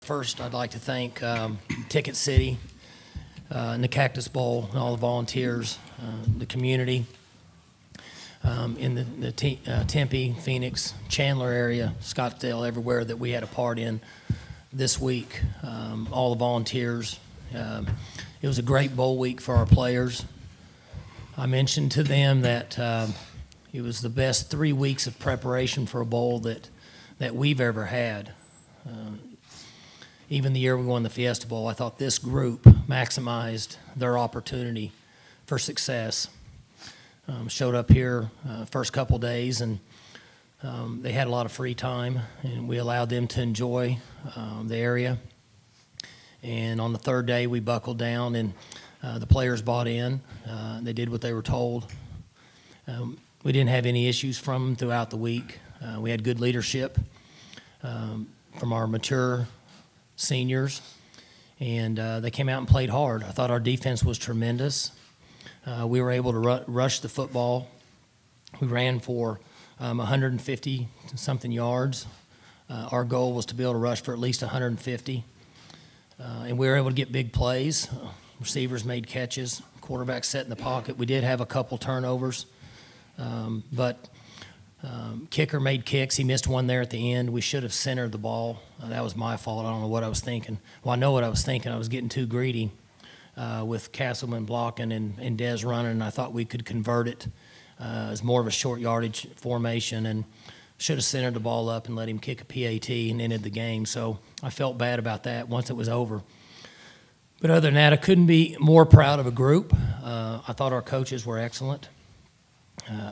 First, I'd like to thank Ticket City and the Cactus Bowl and all the volunteers, the community in the Tempe, Phoenix, Chandler area, Scottsdale, everywhere that we had a part in this week. All the volunteers. It was a great bowl week for our players. I mentioned to them that it was the best 3 weeks of preparation for a bowl that we've ever had. Even the year we won the Fiesta Bowl, I thought this group maximized their opportunity for success. Showed up here first couple days, and they had a lot of free time, and we allowed them to enjoy the area. And on the third day, we buckled down, and the players bought in. They did what they were told. We didn't have any issues from them throughout the week. We had good leadership from our mature seniors, and they came out and played hard. I thought our defense was tremendous. We were able to rush the football. We ran for 150-something yards. Our goal was to be able to rush for at least 150, and we were able to get big plays. Receivers made catches. Quarterback sat in the pocket. We did have a couple turnovers, but kicker made kicks. He missed one there at the end. We should have centered the ball. That was my fault. I don't know what I was thinking. Well, I know what I was thinking. I was getting too greedy with Castleman blocking and Des running, and I thought we could convert it as more of a short yardage formation, and should have centered the ball up and let him kick a PAT and ended the game. So I felt bad about that once it was over. But other than that, I couldn't be more proud of a group. I thought our coaches were excellent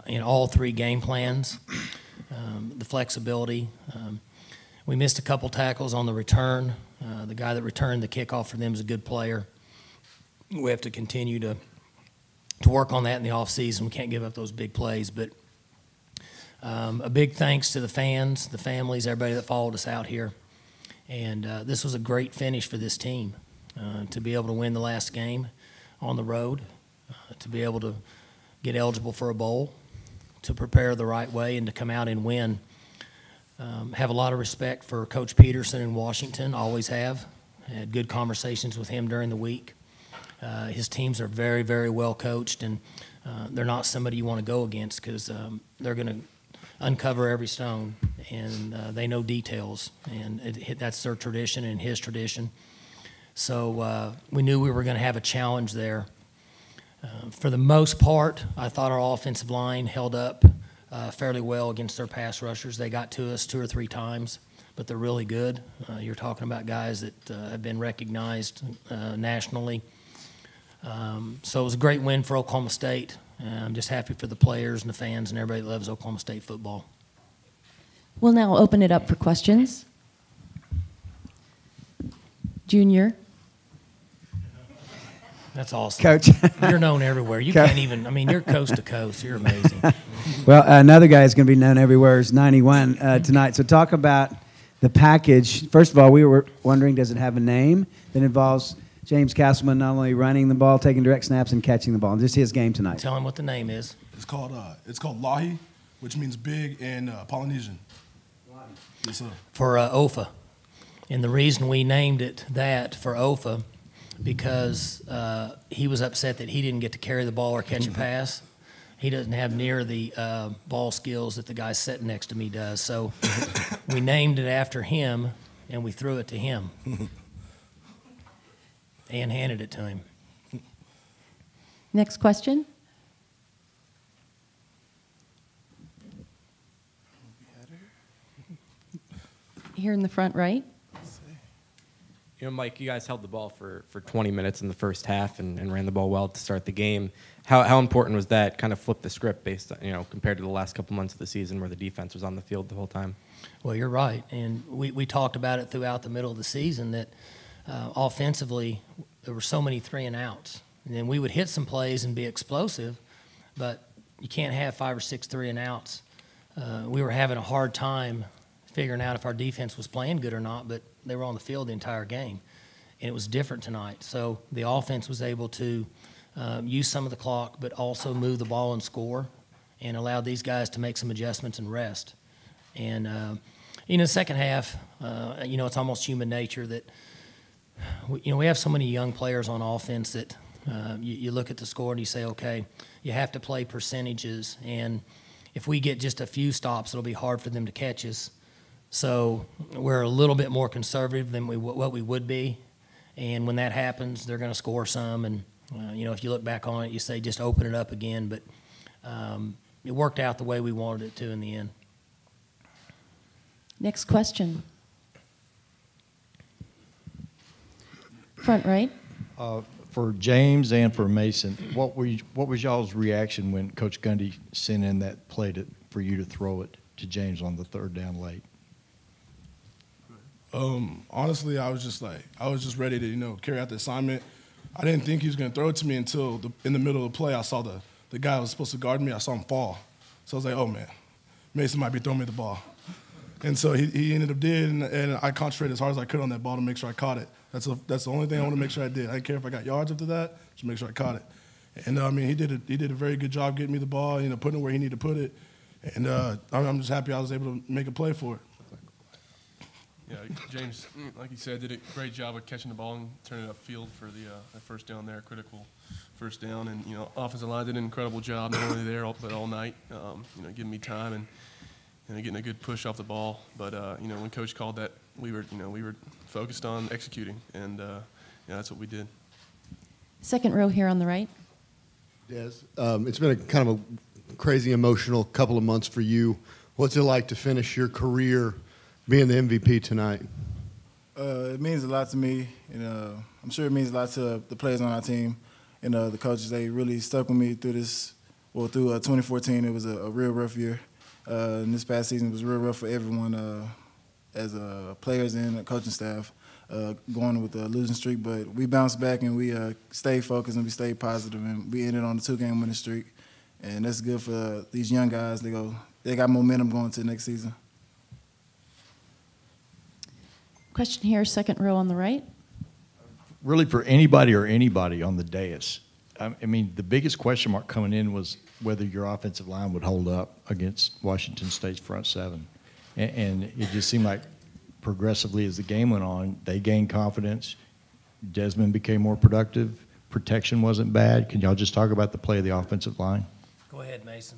in all 3 game plans, the flexibility. We missed a couple tackles on the return. The guy that returned the kickoff for them is a good player. We have to continue to work on that in the offseason. We can't give up those big plays. But a big thanks to the fans, the families, everybody that followed us out here. And this was a great finish for this team, to be able to win the last game on the road, to be able to get eligible for a bowl, to prepare the right way, and to come out and win. Have a lot of respect for Coach Peterson in Washington, always have. Had good conversations with him during the week. His teams are very, very well coached, and they're not somebody you want to go against because they're going to uncover every stone, and they know details, and that's their tradition and his tradition. So we knew we were going to have a challenge there. For the most part, I thought our offensive line held up fairly well against their pass rushers. They got to us 2 or 3 times, but they're really good. You're talking about guys that have been recognized nationally. So it was a great win for Oklahoma State. I'm just happy for the players and the fans and everybody that loves Oklahoma State football. We'll now open it up for questions. Junior. That's awesome. Coach. You're known everywhere. You can't even, I mean, you're coast to coast. You're amazing. Well, another guy is going to be known everywhere is 91 tonight. So talk about the package. First of all, we were wondering, does it have a name that involves James Castleman not only running the ball, taking direct snaps, and catching the ball? Just his game tonight. Tell him what the name is. It's called Lahi, which means big in Polynesian. Yes, sir. For OFA. And the reason we named it that for OFA, because he was upset that he didn't get to carry the ball or catch a pass. He doesn't have near the ball skills that the guy sitting next to me does. So we named it after him, and we threw it to him and handed it to him. Next question. Here in the front right. You know, Mike, you guys held the ball for 20 minutes in the first half and ran the ball well to start the game. How important was that, kind of flip the script based on, compared to the last couple months of the season where the defense was on the field the whole time? Well, you're right. And we talked about it throughout the middle of the season that offensively there were so many 3 and outs. And then we would hit some plays and be explosive, but you can't have 5 or 6 3 and outs. We were having a hard time figuring out if our defense was playing good or not, but they were on the field the entire game. And it was different tonight. So the offense was able to use some of the clock, but also move the ball and score, and allow these guys to make some adjustments and rest. And Second half, it's almost human nature that we have so many young players on offense that you look at the score and you say, okay, you have to play percentages, and if we get just a few stops, it'll be hard for them to catch us. So we're a little bit more conservative than what we would be, and when that happens, they're going to score some. And if you look back on it, you say just open it up again, but it worked out the way we wanted it to in the end. Next question. Front right. For James and for Mason, what was y'all's reaction when Coach Gundy sent in that play for you to throw it to James on the third down late? Honestly, I was just ready to carry out the assignment. I didn't think he was going to throw it to me until in the middle of the play I saw the guy who was supposed to guard me. I saw him fall, so I was like, oh man, Mason might be throwing me the ball. And so he ended up doing, and I concentrated as hard as I could on that ball to make sure I caught it. That's the only thing I want to make sure I did. I didn't care if I got yards after that, just make sure I caught it. And he did a very good job getting me the ball, putting it where he needed to put it. And I'm just happy I was able to make a play for it. Yeah, James, like you said, did a great job of catching the ball and turning it upfield for the first down there, critical first down. And offensive line did an incredible job, not only there but all night, giving me time and getting a good push off the ball. But when Coach called that, we were focused on executing, and that's what we did. Second row here on the right. Des, it's been a kind of a crazy emotional couple of months for you. What's it like to finish your career being the MVP tonight? It means a lot to me, and I'm sure it means a lot to the players on our team and the coaches. They really stuck with me through this. Well, through 2014, it was a real rough year. And this past season was real rough for everyone as players and the coaching staff going with a losing streak. But we bounced back and we stayed focused and we stayed positive, and we ended on a 2-game winning streak. And that's good for these young guys. They got momentum going to the next season. Question here, second row on the right. Really, for anybody on the dais, I mean, the biggest question mark coming in was whether your offensive line would hold up against Washington State's front seven. And it just seemed like progressively as the game went on, they gained confidence. Desmond became more productive. Protection wasn't bad. Can y'all just talk about the play of the offensive line? Go ahead, Mason.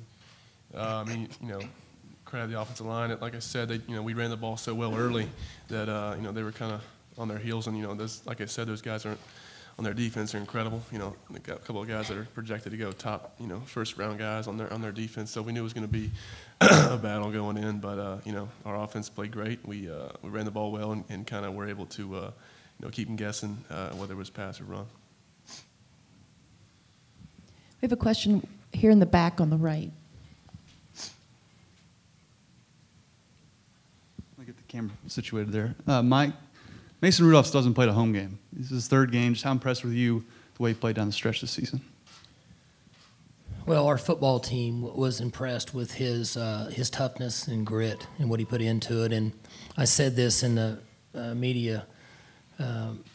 Credit the offensive line. Like I said, we ran the ball so well early that they were kind of on their heels, and like I said, those guys aren't on their defense are incredible. They got a couple of guys that are projected to go top, first round guys on their defense. So we knew it was going to be a battle going in, but our offense played great. We ran the ball well and kind of were able to keep them guessing whether it was pass or run. We have a question here in the back on the right. I'll get the camera situated there. Mike, Mason Rudolph still hasn't played a home game. This is his third game. Just how impressed were you the way he played down the stretch this season? Well, our football team was impressed with his toughness and grit and what he put into it. And I said this in the media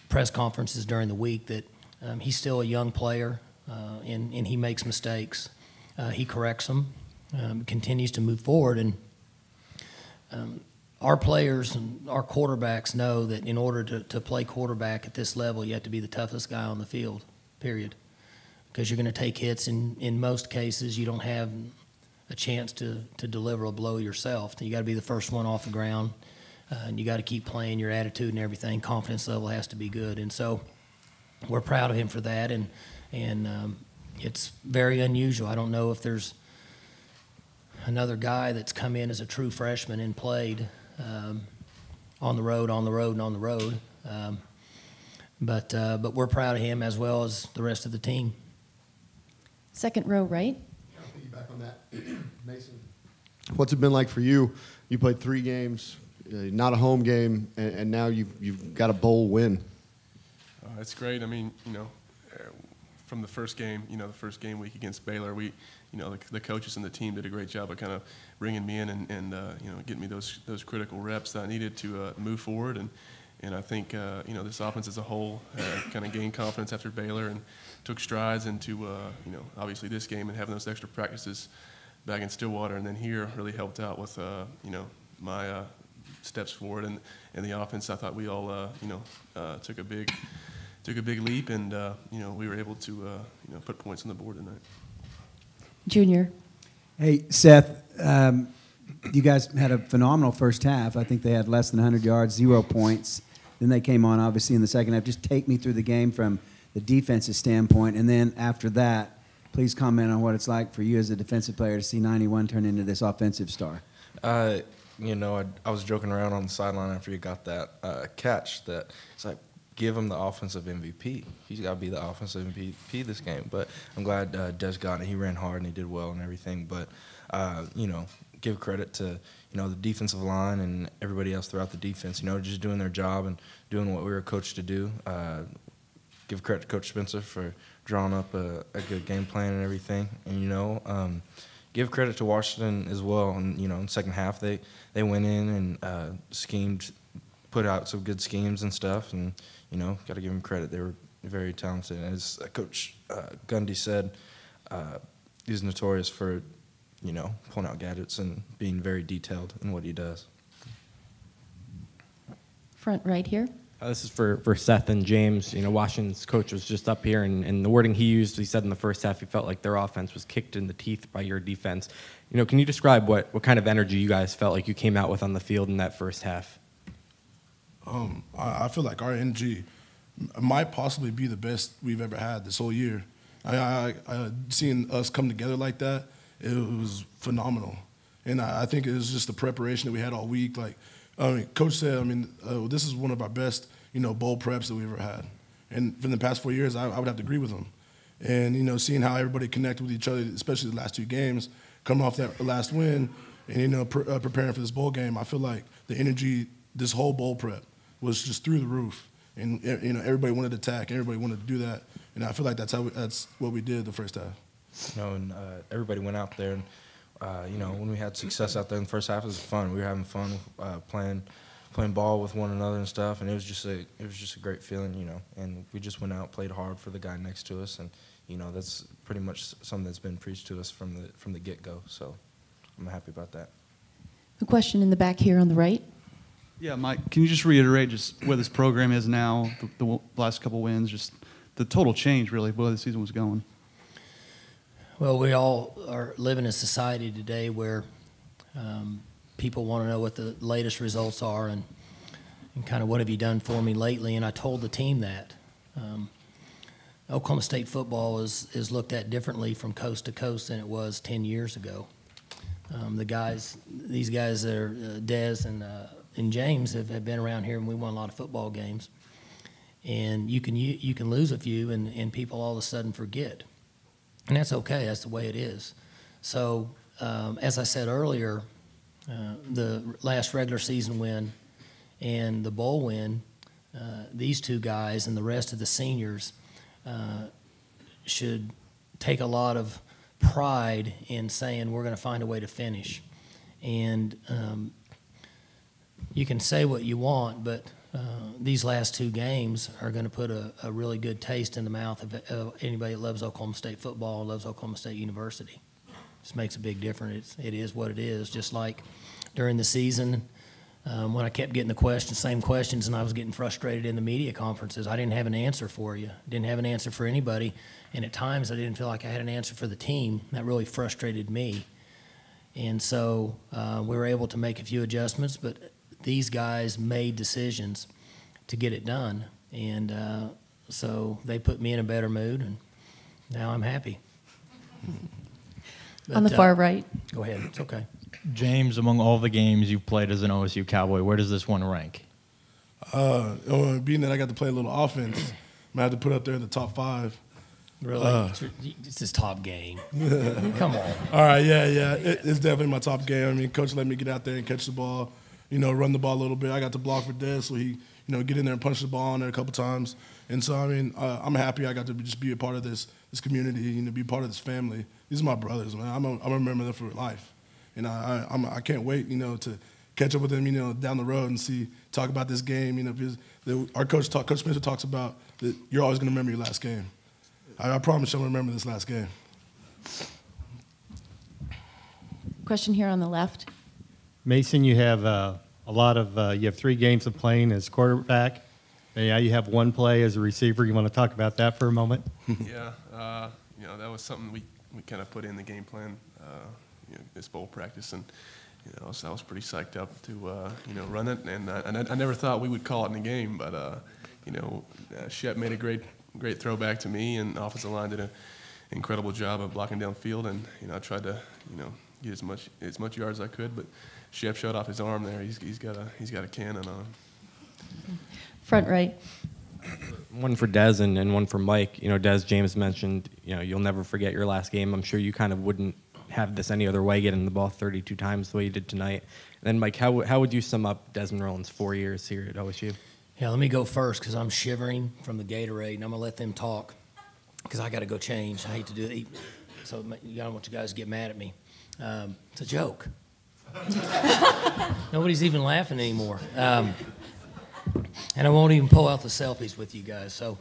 press conferences during the week that he's still a young player and he makes mistakes. He corrects them, continues to move forward. And our players and our quarterbacks know that in order to play quarterback at this level, you have to be the toughest guy on the field, period. Because you're going to take hits. In most cases, you don't have a chance to deliver a blow yourself. You got to be the first one off the ground, and you got to keep playing. Your attitude and everything, confidence level has to be good. And so we're proud of him for that, and it's very unusual. I don't know if there's another guy that's come in as a true freshman and played on the road. But we're proud of him as well as the rest of the team. Second row right. I'll piggyback on that. Mason, what's it been like for you? You played 3 games, not a home game, and now you've got a bowl win. It's great. I mean, from the first game, the first game week against Baylor, the coaches and the team did a great job of kind of bringing me in and getting me those critical reps that I needed to move forward. And I think, this offense as a whole kind of gained confidence after Baylor and took strides into, obviously this game and having those extra practices back in Stillwater and then here really helped out with, my steps forward, and the offense, I thought we all took a big leap, and we were able to put points on the board tonight. Junior. Hey, Seth, you guys had a phenomenal first half. I think they had less than 100 yards, 0 points. Then they came on, obviously, in the second half. Just take me through the game from the defensive standpoint. And then after that, please comment on what it's like for you as a defensive player to see 91 turn into this offensive star. I was joking around on the sideline after you got that catch that it's like, give him the offensive MVP. He's got to be the offensive MVP this game. But I'm glad Des got it. He ran hard and he did well and everything. But, give credit to, the defensive line and everybody else throughout the defense, just doing their job and doing what we were coached to do. Give credit to Coach Spencer for drawing up a good game plan and everything. And, give credit to Washington as well. And, in the second half, they went in and schemed, put out some good schemes and stuff. And, got to give them credit. They were very talented. As Coach Gundy said, he's notorious for, pulling out gadgets and being very detailed in what he does. Front right here. This is for Seth and James. Washington's coach was just up here, and the wording he used, he said in the first half he felt like their offense was kicked in the teeth by your defense. Can you describe what kind of energy you guys felt like you came out with on the field in that first half? I feel like our energy might possibly be the best we've ever had this whole year. I seeing us come together like that, it was phenomenal. And I think it was just the preparation that we had all week. Coach said, this is one of our best, bowl preps that we've ever had. And for the past 4 years, I would have to agree with him. And, seeing how everybody connected with each other, especially the last 2 games, coming off that last win and, preparing for this bowl game, I feel like the energy, this whole bowl prep was just through the roof. And, everybody wanted to attack. Everybody wanted to do that. And I feel like that's what we did the first half. Everybody went out there and, when we had success out there in the first half, it was fun. We were having fun playing ball with one another and stuff, and it was just a great feeling, And we just went out, played hard for the guy next to us, and that's pretty much something that's been preached to us from the get-go. So I'm happy about that. A question in the back here on the right. Yeah, Mike, can you just reiterate just where this program is now, the last couple wins, just the total change, really, where the season was going? Well, we all are living in a society today where people want to know what the latest results are and kind of what have you done for me lately. And I told the team that. Oklahoma State football is looked at differently from coast to coast than it was 10 years ago. These guys that are Des and James have been around here, and we won a lot of football games. And you can lose a few, and people all of a sudden forget. And that's okay. That's the way it is. So, as I said earlier, the last regular season win and the bowl win, these 2 guys and the rest of the seniors should take a lot of pride in saying we're going to find a way to finish. And you can say what you want, but these last 2 games are going to put a really good taste in the mouth of anybody that loves Oklahoma State football and loves Oklahoma State University. Just makes a big difference. It is what it is. Just like during the season, when I kept getting the same questions, and I was getting frustrated in the media conferences, I didn't have an answer for you. Didn't have an answer for anybody, and at times I didn't feel like I had an answer for the team. That really frustrated me. And so we were able to make a few adjustments, but these guys made decisions to get it done, and so they put me in a better mood, and now I'm happy. On the far right. Go ahead. It's okay. James, among all the games you've played as an OSU Cowboy, where does this one rank? Being that I got to play a little offense, I'm going to have to put up there in the top 5. Really? It's his top game. Come on. All right, yeah. It's definitely my top game. Coach let me get out there and catch the ball, run the ball a little bit. I got to block for Des, so he, get in there and punch the ball on there a couple times. And so, I'm happy I got to just be a part of this community, be part of this family. These are my brothers, man. I'm going to remember them for life. And I can't wait, to catch up with them, down the road and talk about this game, because our Coach Spencer talks about that you're always going to remember your last game. I promise you'll remember this last game. Question here on the left. Mason, you have a a lot of you have 3 games of playing as quarterback, and yeah, you have 1 play as a receiver. You want to talk about that for a moment? Yeah, that was something we kind of put in the game plan, this bowl practice, and so I was pretty psyched up to run it, and I never thought we would call it in the game, but Shep made a great throwback to me, and the offensive line did an incredible job of blocking downfield, and I tried to get as much yards as I could, but Shep showed off his arm there. He's got a cannon on him. Front right. One for Des and one for Mike. Des, James mentioned, you'll never forget your last game. I'm sure you kind of wouldn't have this any other way, getting the ball 32 times the way you did tonight. And then, Mike, how would you sum up Desmond Roland's 4 years here at OSU? Yeah, let me go first because I'm shivering from the Gatorade, and I'm going to let them talk because I got to go change. I hate to do it, so I don't want you guys to get mad at me. It's a joke. Nobody's even laughing anymore. And I won't even pull out the selfies with you guys. So,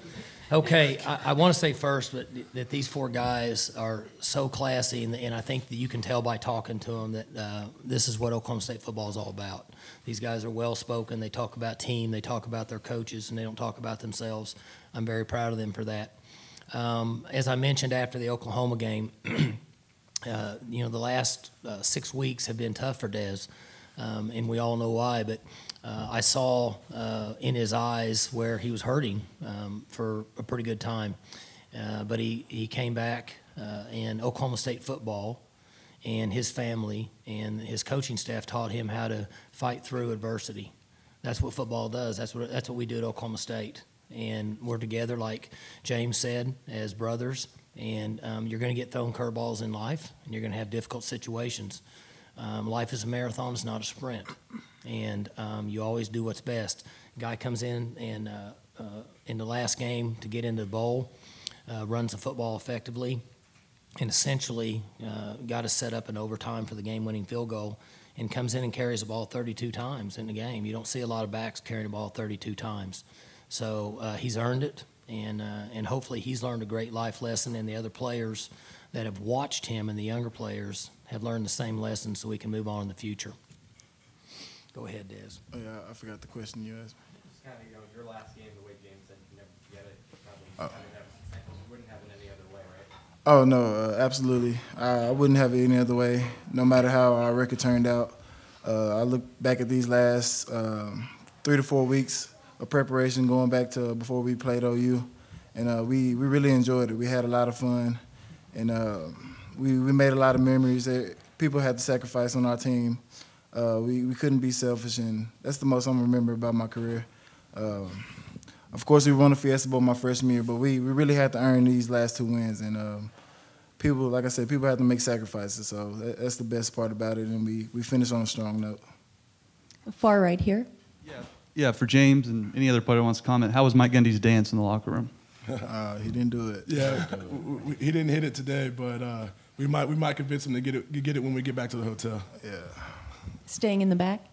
okay, I want to say first that these 4 guys are so classy, and I think that you can tell by talking to them that this is what Oklahoma State football is all about. These guys are well-spoken. They talk about team. They talk about their coaches, and they don't talk about themselves. I'm very proud of them for that. As I mentioned after the Oklahoma game, the last 6 weeks have been tough for Des, and we all know why, but I saw in his eyes where he was hurting for a pretty good time. But he came back, and Oklahoma State football and his family and his coaching staff taught him how to fight through adversity. That's what football does. That's what we do at Oklahoma State. And we're together, like James said, as brothers. And you're going to get thrown curveballs in life, and you're going to have difficult situations. Life is a marathon, it's not a sprint. And you always do what's best. Guy comes in and in the last game to get into the bowl, runs the football effectively, and essentially got us set up in overtime for the game-winning field goal, and comes in and carries the ball 32 times in the game. You don't see a lot of backs carrying the ball 32 times. So he's earned it, and hopefully he's learned a great life lesson, and the other players that have watched him and the younger players have learned the same lesson so we can move on in the future. Go ahead, Des. Oh, yeah, I forgot the question you asked me. Just kind of, your last game, the way James said you never forget it, probably wouldn't have it any other way, right? Oh, no, absolutely. I wouldn't have it any other way, no matter how our record turned out. I look back at these last 3 to 4 weeks of preparation going back to before we played OU, and we really enjoyed it. We had a lot of fun, and we made a lot of memories. People had to sacrifice on our team. We couldn't be selfish, and that's the most I'm going to remember about my career. Of course, we won the Fiesta Bowl my freshman year, but we really had to earn these last 2 wins. And people, like I said, people have to make sacrifices. So that's the best part about it, and we finished on a strong note. Far right here. Yeah, for James and any other player who wants to comment, how was Mike Gundy's dance in the locker room? He didn't do it. Yeah, he didn't hit it today, but we might convince him to get it when we get back to the hotel. Yeah. Staying in the back.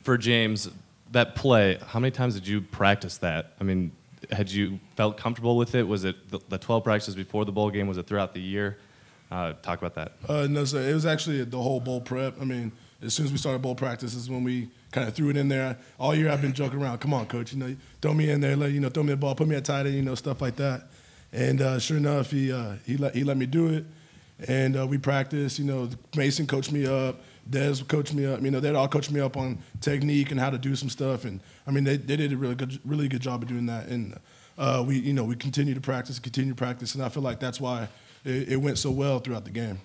For James, that play, how many times did you practice that? I mean, had you felt comfortable with it? Was it the 12 practices before the bowl game? Was it throughout the year? Talk about that. No, sir. It was actually the whole bowl prep. I mean, as soon as we started bowl practice is when we kind of threw it in there. All year I've been joking around. Come on, coach. Throw me in there. Throw me the ball. Put me at tight end. Stuff like that. And sure enough, he let me do it. And we practiced. Mason coached me up. Des coached me up. They'd all coached me up on technique and how to do some stuff. And they did a really good job of doing that. And we continue to practice, and I feel like that's why it went so well throughout the game.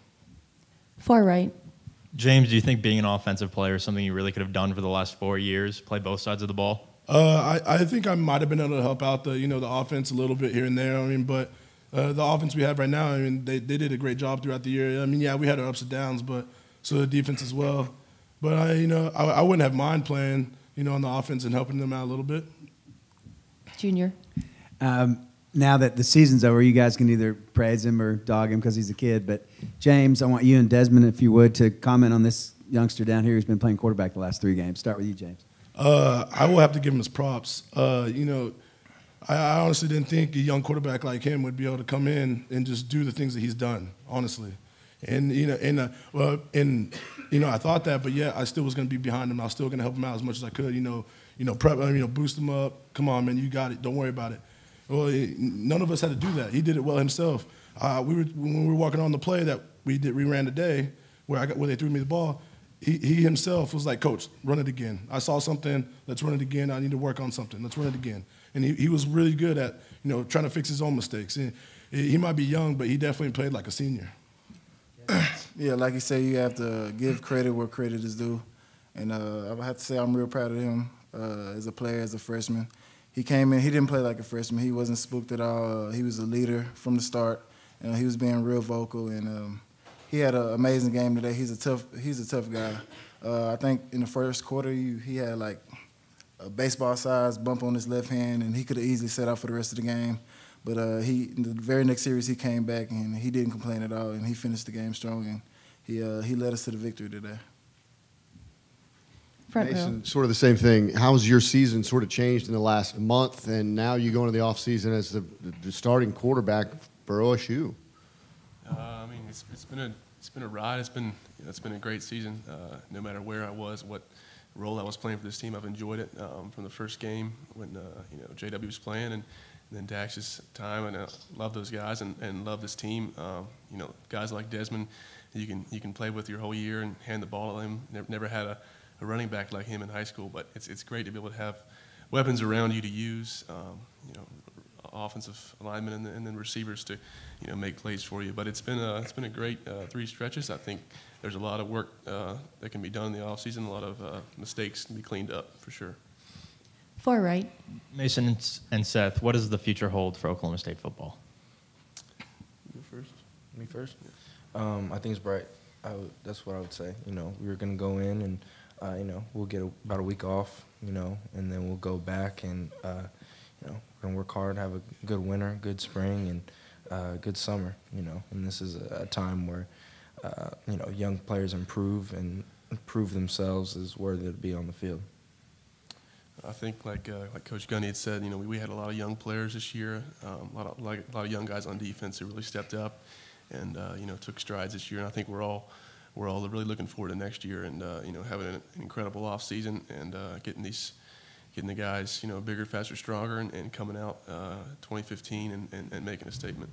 Far right. James, do you think being an offensive player is something you really could have done for the last 4 years, play both sides of the ball? I think I might have been able to help out the offense a little bit here and there. But the offense we have right now, they did a great job throughout the year. Yeah, we had our ups and downs, but so the defense as well. But I wouldn't have mind playing, on the offense and helping them out a little bit. Junior. Now that the season's over, you guys can either praise him or dog him because he's a kid. But James, I want you and Desmond, if you would, to comment on this youngster down here who's been playing quarterback the last 3 games. Start with you, James. I will have to give him his props. I honestly didn't think a young quarterback like him would be able to come in and just do the things that he's done, honestly. And I thought that, but yeah, I still was going to be behind him. I was still going to help him out as much as I could. Prep, boost him up. Come on, man, you got it. Don't worry about it. Well, none of us had to do that. He did it well himself. When we were walking on the play that we ran today, where they threw me the ball. He himself was like, Coach, run it again. I saw something. Let's run it again. I need to work on something. Let's run it again. And he was really good at trying to fix his own mistakes. And he might be young, but he definitely played like a senior. Yeah, like you say, you have to give credit where credit is due. And I have to say I'm real proud of him as a player, as a freshman. He came in, he didn't play like a freshman. He wasn't spooked at all. He was a leader from the start. He was being real vocal, and he had an amazing game today. He's a tough guy. I think in the first quarter, he had like a baseball-sized bump on his left hand, and he could have easily set out for the rest of the game. But in the very next series, he came back, and he didn't complain at all, and he finished the game strong, and he led us to the victory today. Front Mason, row. sort of the same thing. How's your season sort of changed in the last month, and now you go into the offseason as the starting quarterback for OSU? I mean, it's been a ride. It's been a great season. No matter where I was, what role I was playing for this team, I've enjoyed it from the first game when JW was playing, and then Dax's time, and I love those guys and love this team. Guys like Desmond, you can play with your whole year and hand the ball to him. Never had a running back like him in high school, but it's great to be able to have weapons around you to use. Offensive linemen and then receivers to make plays for you. But it's been a great 3 stretches. I think there's a lot of work that can be done in the offseason. A lot of mistakes can be cleaned up for sure. Far right. Mason and Seth, what does the future hold for Oklahoma State football? You first? Me first? I think it's bright. That's what I would say. We were going to go in and we'll get about a week off. And then we'll go back and we're going to work hard, have a good winter, good spring, and good summer, And this is a time where, young players improve and prove themselves as worthy to be on the field. I think, like Coach Gundy had said, we had a lot of young players this year, a lot of young guys on defense who really stepped up and, took strides this year. And I think we're all really looking forward to next year and, having an incredible off season and getting the guys, bigger, faster, stronger, and coming out 2015 and making a statement.